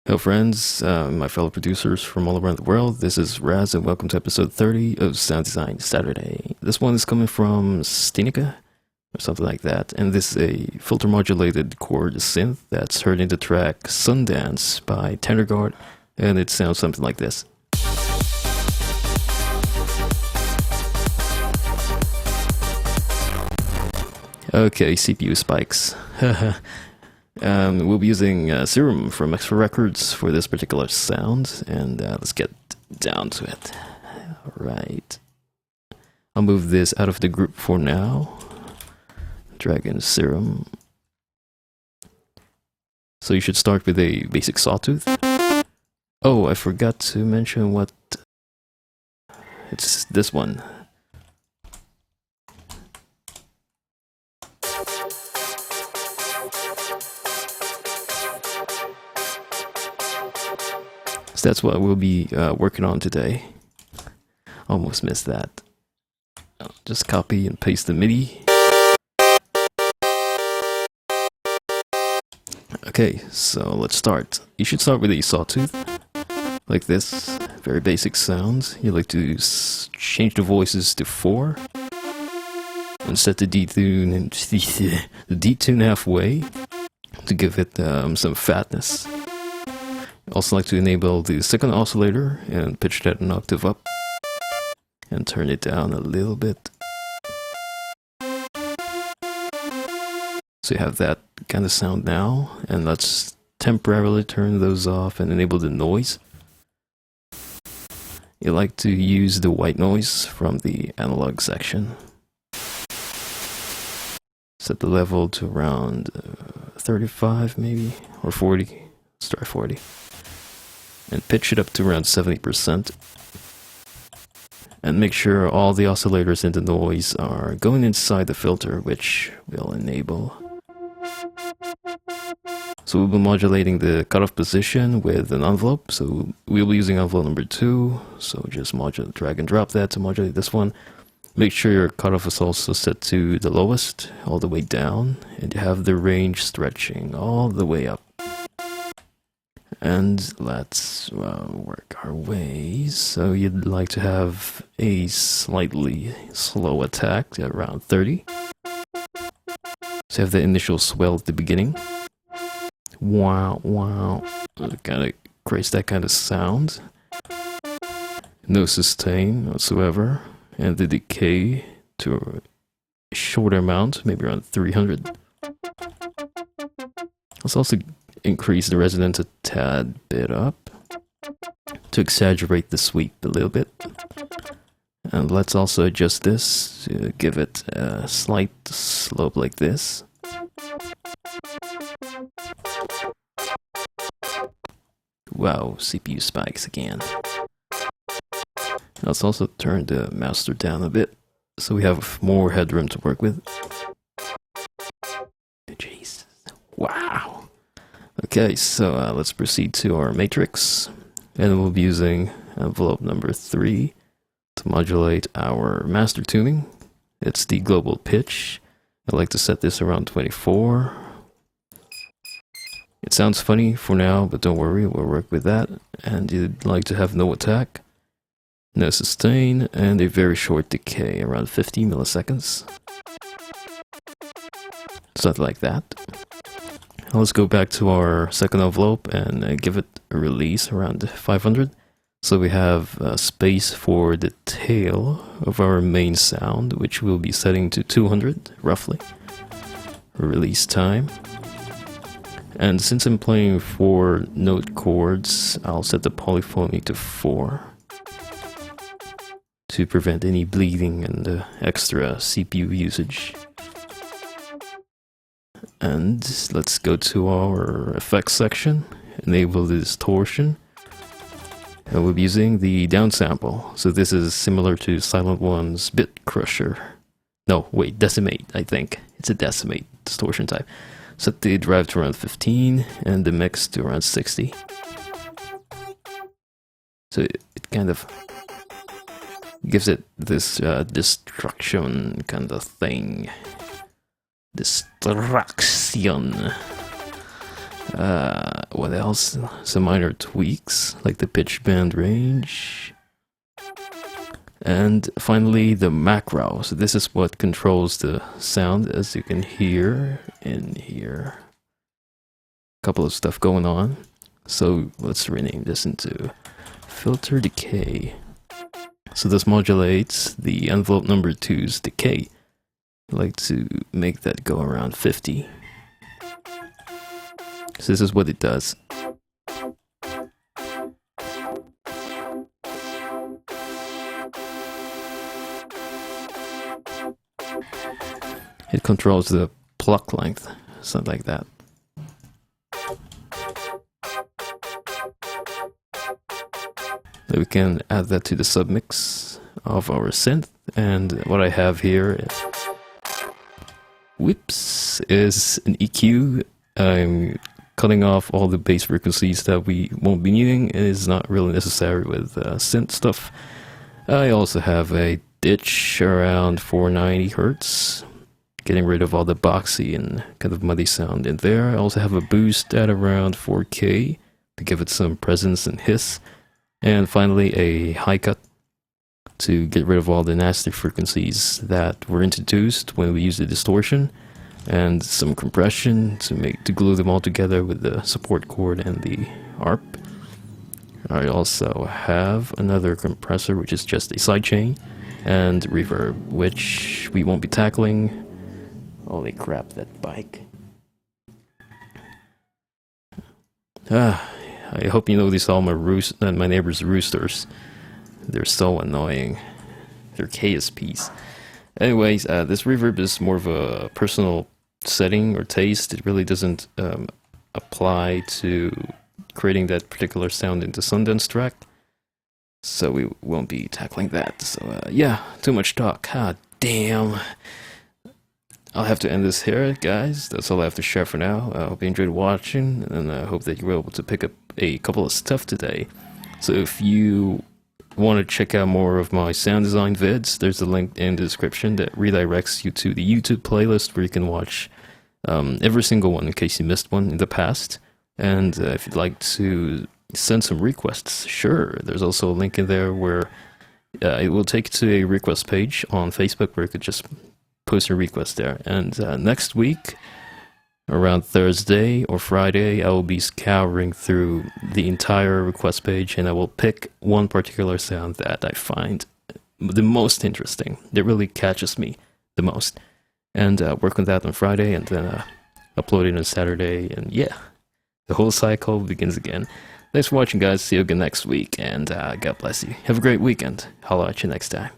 Hello friends, my fellow producers from all around the world, this is Raz and welcome to episode 30 of Sound Design Saturday. This one is coming from Stinica, or something like that, and this is a filter modulated chord synth that's heard in the track Sundance by Tannergaard, and it sounds something like this. Okay, CPU spikes. We'll be using Serum from Extra Records for this particular sound, and let's get down to it. Alright. I'll move this out of the group for now. Drag in Serum. So you should start with a basic sawtooth. Oh, I forgot to mention what... It's this one. So that's what we'll be working on today. Almost missed that. I'll just copy and paste the MIDI. Okay, so let's start. You should start with a sawtooth, like this. Very basic sounds. You like to change the voices to 4, and set the detune halfway to give it some fatness. Also like to enable the second oscillator and pitch that an octave up and turn it down a little bit. So you have that kind of sound now, and let's temporarily turn those off and enable the noise. You like to use the white noise from the analog section. Set the level to around 35 maybe, or 40. Let's try 40. And pitch it up to around 70%. And make sure all the oscillators in the noise are going inside the filter, which we'll enable. So we'll be modulating the cutoff position with an envelope. So we'll be using envelope number 2. So just drag and drop that to modulate this one. Make sure your cutoff is also set to the lowest, all the way down. And you have the range stretching all the way up. And let's work our way. So you'd like to have a slightly slow attack at around 30. So you have the initial swell at the beginning. Wow, wow. It kind of creates that kind of sound. No sustain whatsoever. And the decay to a shorter amount, maybe around 300. Let's also increase the resonance a tad bit up to exaggerate the sweep a little bit. And let's also adjust this to give it a slight slope like this. Wow, CPU spikes again. Let's also turn the master down a bit so we have more headroom to work with. Jeez. Wow. Okay, so let's proceed to our matrix, and we'll be using envelope number 3 to modulate our master tuning. It's the global pitch. I like to set this around 24. It sounds funny for now, but don't worry, we'll work with that. And you'd like to have no attack, no sustain, and a very short decay, around 50 milliseconds. Something like that. Let's go back to our second envelope and give it a release around 500. So we have space for the tail of our main sound, which we'll be setting to 200 roughly. Release time. And since I'm playing 4-note chords, I'll set the polyphony to 4 to prevent any bleeding and extra CPU usage. And let's go to our effects section, enable the distortion, and we'll be using the downsample. So this is similar to Silent One's Bit Crusher. No, wait, Decimate, I think. It's a Decimate distortion type. Set the drive to around 15 and the mix to around 60. So it kind of gives it this destruction kind of thing. Destruction. What else? Some minor tweaks, like the pitch bend range. And finally, the macro. So this is what controls the sound, as you can hear in here. A couple of stuff going on. So let's rename this into filter decay. So this modulates the envelope number 2's decay. I like to make that go around 50. So this is what it does. It controls the pluck length, something like that. Then we can add that to the submix of our synth, and what I have here, whoops, is an EQ. I'm cutting off all the bass frequencies that we won't be needing. It is not really necessary with synth stuff. I also have a ditch around 490 Hertz, getting rid of all the boxy and kind of muddy sound in there. I also have a boost at around 4K to give it some presence and hiss. And finally, a high cut to get rid of all the nasty frequencies that were introduced when we used the distortion, and some compression to glue them all together with the support chord and the ARP. I also have another compressor, which is just a sidechain, and reverb, which we won't be tackling. Holy crap, that bike. I hope you notice all my neighbor's roosters. They're so annoying. They're KSPs. Anyways, this reverb is more of a personal setting or taste. It really doesn't apply to creating that particular sound into Sundance track. So we won't be tackling that. So yeah, too much talk. Ah, damn. I'll have to end this here, guys. That's all I have to share for now. I hope you enjoyed watching, and I hope that you were able to pick up a couple of stuff today. So if you want to check out more of my sound design vids, there's a link in the description that redirects you to the YouTube playlist where you can watch every single one in case you missed one in the past. And if you'd like to send some requests, sure, there's also a link in there where it will take you to a request page on Facebook where you could just post your request there. And next week, around Thursday or Friday, I will be scouring through the entire request page, and I will pick one particular sound that I find the most interesting, that really catches me the most, and work on that on Friday, and then upload it on Saturday, and yeah, the whole cycle begins again. Thanks for watching, guys. See you again next week, and God bless you. Have a great weekend. Holla at you next time.